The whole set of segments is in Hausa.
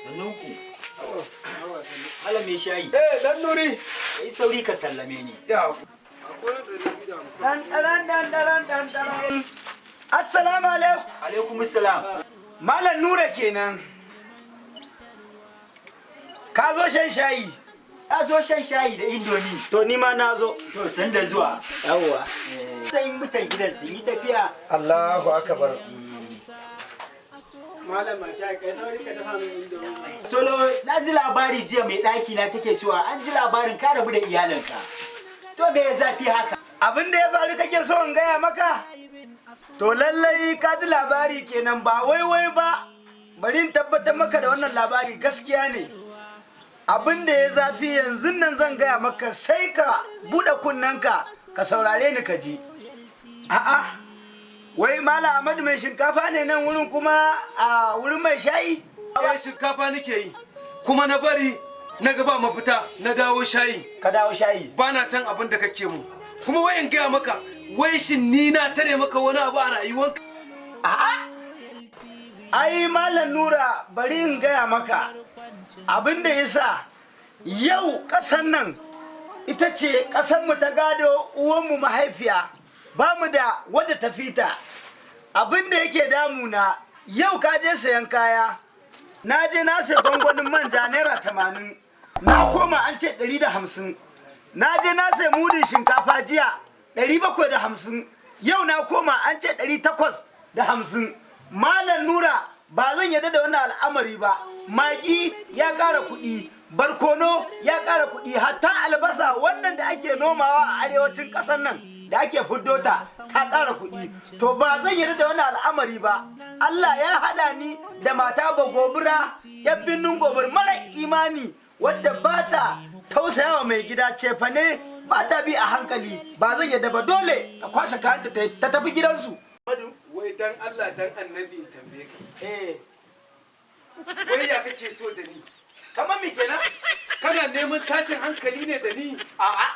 Sannan ku. Malam mai shayi. Dan Nuri. Kai sauri ka sallame ni. Ya. Dan. Assalamu alaikum. Alaikum assalam. Malam Nura kenan. Ka zo shan shayi. Ka zo shan shayi da indomi. To ni ma na zo. To san da zuwa. Yawwa. Sai mutan gidan sun yi tafiya. Allahu akbar. Malam ma shayi kai sauri ka dafa min indomi. Solo na ji labari jiya mai ɗaki na take cewa an ji labarin ka rabu da iyalinka. To me ya zafi haka? Abin da ya faru kake so in gaya maka? To lallai ka ji labari kenan ba wai ba. Bari in tabbatar maka da wannan labari gaskiya ne. Abin da ya zafi yanzu nan zan gaya maka sai ka buɗe kunnenka ka saurare ni ka ji. A'a, wai Malam Ahmadu mai shinkafa ne nan wurin kuma a wurin mai shayi? Wai shinkafa nake yi. Kuma na bari na gaba mafita na dawo shayi. Ka dawo shayi. Ba na san abin da kake mu. Kuma wai in gaya maka wai shin ni na tare maka wani abu a rayuwanka? A'a. Ai Malam Nura bari in gaya maka abin da yasa yau ƙasan nan ita ce ƙasanmu ta gado uwanmu mahaifiya ba mu da wadda ta fita. Abin da yake damuna yau ka je sayan kaya na je na sai gwangwanin manja naira 80 na koma an ce 150 na je na sai mudin shinkafa jiya 750 yau na koma an ce 850. Malam Nura ba zan yarda da wannan al'amari ba. Magi ya ƙara kuɗi, barkono ya ƙara kuɗi, hatta albasa wannan da ake nomawa a arewacin ƙasar nan da ake fiddo ta ƙara kuɗi. To ba zan yarda da wannan al'amari ba. Allah ya haɗa ni da mata bagobura yan binnin gobir mara imani wadda ba ta tausayawa mai gida cefane ba ta bi a hankali. Ba zan yarda ba, dole ta kwashe kayanta ta tafi gidansu. Wai dan Allah dan annabi in tambaye ka. Wai ya kake so da ni? Kamar me kenan? Kana neman tashin hankali ne da ni? A'a.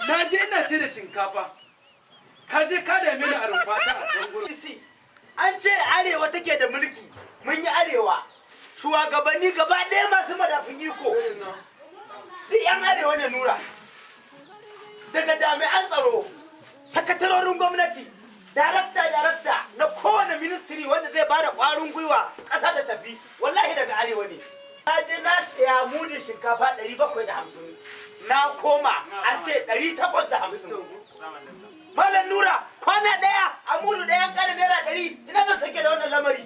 Na je ina sai da shinkafa. Ka je ka dame ni a rumfata a can gurin. An ce arewa take da mulki. Mun yi arewa. Shugabanni gaba ɗaya masu madafin iko. Duk 'yan arewa ne Nura. Daga jami'an tsaro, sakatarorin gwamnati, darakta na kowane ministry wanda zai bada ƙwarin gwiwa ƙasa da tafi. Wallahi daga arewa ne. Na je na siya mudin shinkafa 750. Na koma an ce 850. Malam Nura, kwana ɗaya a mudu ɗayan ƙara naira 100 ina zan sake da wannan lamari.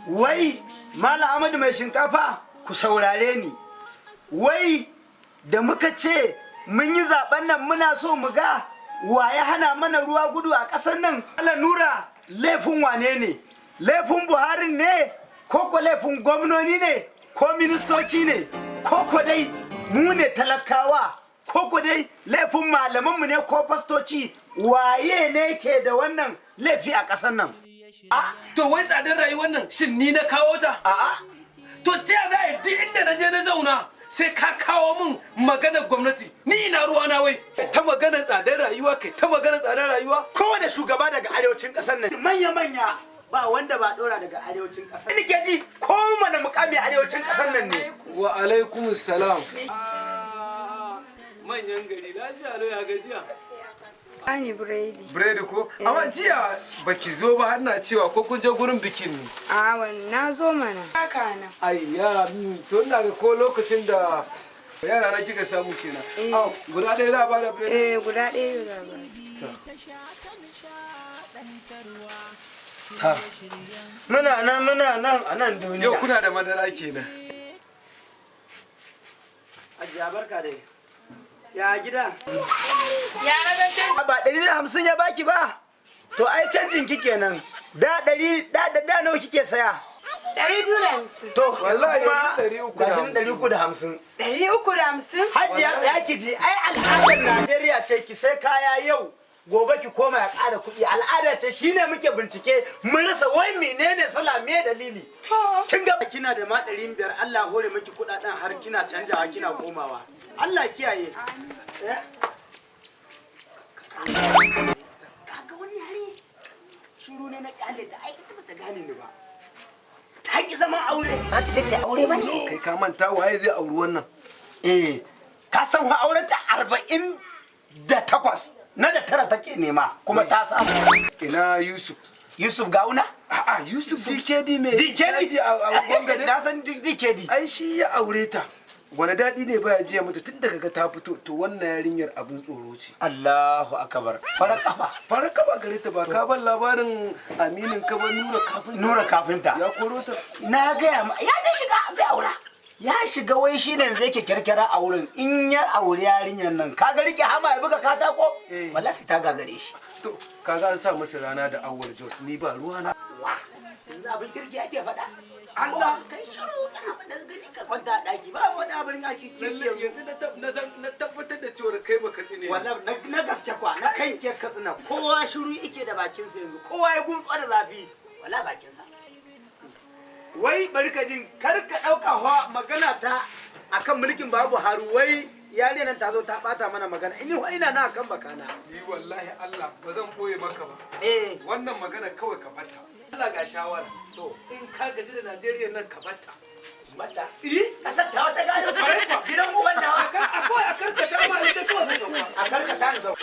Wai Malam Ahmadu mai shinkafa ku saurare ni. Wai da muka ce mun yi zaben nan muna so mu ga wa ya hana mana ruwa gudu a ƙasar nan. Malam Nura, laifin wane ne? Laifin Buhari ne? Ko laifin gwamnoni ne? Ko ministoci ne? Ko dai mu ne talakawa? Ko dai laifin malamanmu ne ko fastoci? Waye ne ke da wannan laifi a ƙasar nan? To wai tsadar rayuwar nan shin ni na kawo ta? A'a. To ta za a duk inda na je na zauna sai ka kawo min maganar gwamnati. Ni ina ruwa na wai. Ta maganar tsadar rayuwa kai ta maganar tsadar rayuwa. Kowane shugaba daga arewacin ƙasar nan manya-manya ba wanda ba ɗora daga arewacin ƙasar. Ni ke ji ko mana mukami arewacin ƙasar nan ne. Wa alaikum salam. Manyan gari lafiya lo ya gajiya. Ani biredi. Biredi ko? Amma jiya baki zo ba har na cewa ko kun je gurin bikin ne. A na zo mana. Haka na. Ayya, to ina ga ko lokacin da yara na kika samu kenan. Au, guda ɗaya za a bada biredi? Guda ɗaya za a Ha. Muna nan a nan duniya. Yau kuna da madara kenan. Ajiya barka dai. Ya gida? Ya na gantan. Ba 150 ya baki ba? To ai canjin ki kenan. Da nawa kike saya? 250. To Wallahi kuma 350. 350. 350? Hajiya ya ki ji ai al'adar Najeriya ce ki sai kaya yau gobe ki koma ya ƙara kuɗi. Al'ada ce shine muke bincike mun rasa wai menene sala me dalili. Kin ga kina da ma 500 Allah hore miki kuɗaɗen har kina canjawa kina komawa. Allah kiyaye. Kaga wani yare shiru ne na kyale da ai ita bata gane ni ba. haƙi zaman aure. Za ta je ta aure ba ne? Kai ka manta waye zai auri wannan? Ka san wa auren ta 48 na da 9 take nema kuma ta samu. Ina Yusuf. Yusuf Gawuna? A'a Yusuf DKD me? DKD a gwamnati. Na san DKD. Ai shi ya aure ta. Wani daɗi ne baya jiya mata tun daga ga ta fito to wannan yarinyar abin tsoro ce. Allahu akbar. Fara kafa. Fara kafa gare ta ba ka ban labarin aminin ka ba Nura Kafinta. Ya koro ta. Na gaya ma ya da shiga zai aura. Ya shiga wai shi ne zai ke kirkira a wurin in ya aure yarinyar nan kaga rike hama ya buga katako wallahi sai ta gagare shi. To kaga an sa masa rana da awwal Jos ni ba ruwa na. Yanzu abin kirki ake faɗa. Allah kai shiru na abin da gani ka kwanta a ɗaki ba wani abin ake kirki yanzu. Na tabbatar da cewa kai baka tsine. Wallahi na gaske kwa na kan ke katsina kowa shiru yake da bakinsa yanzu kowa ya gunfa da zafi wallahi bakinsa. Wai bari ka jin kar ka ɗauka wa magana ta akan mulkin babu haru wai yare nan ta zo ta bata mana magana ina na akan bakana. Ni wallahi Allah ba zan boye maka ba. Wannan magana kawai ka fatta. Allah ga shawara. To in ka gaji da Najeriya nan ka fatta. Bata? Kasar ta wata gado. Gidan uban nawa. Akwai a karkata ma ita kawai ka zauwa. A karkata na zauwa.